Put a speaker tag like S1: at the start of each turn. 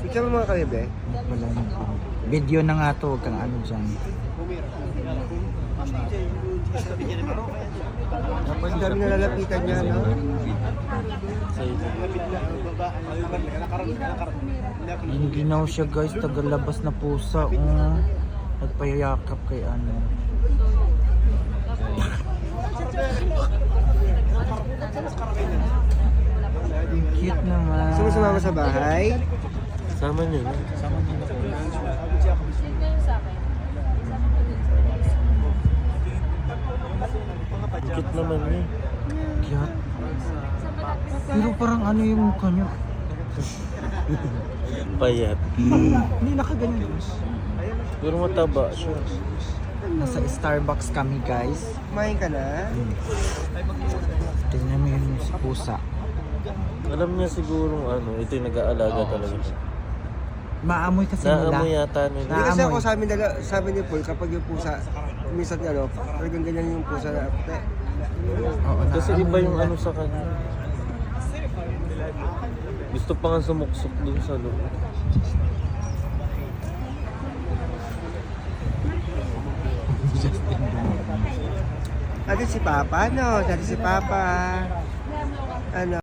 S1: Picture mo mga kayo, be.
S2: Wala na. Video na nga to, huwag kang ano dyan.
S1: Ang dami na lalapitan niya, no?
S2: Ginaw siya guys, tagalabas na pusa. Oh. Nagpayakap kay ano. Cute naman.
S1: Gusto mo sumama sa bahay?
S3: Sama niyo.
S2: Sama niyo na po.
S3: Cute naman niya.
S2: Cute. Pero parang ano yung mukha niya.
S3: Payat.
S2: Hindi nakaganyan.
S3: Pero mataba siya.
S2: Nasa Starbucks kami guys.
S1: Kumain ka na?
S2: Tingnan mo yun si pusa.
S3: Alam niya siguro ano, ito yung nag-aalaga talaga siya.
S2: Maamoy kasi nila.
S3: Naamoy yata nila.
S1: Hindi kasi
S2: Naamoy.
S1: ako sabi ni Paul, kapag yung pusa, minsan ano, talagang ganyan yung pusa na apte.
S2: Oo,
S3: Kasi
S2: naamoy
S3: iba yung
S2: nila.
S3: ano sa kanya. Gusto pa nga sumuksok dun sa loob.
S1: Dati si Papa, no? Dati si Papa. Ano?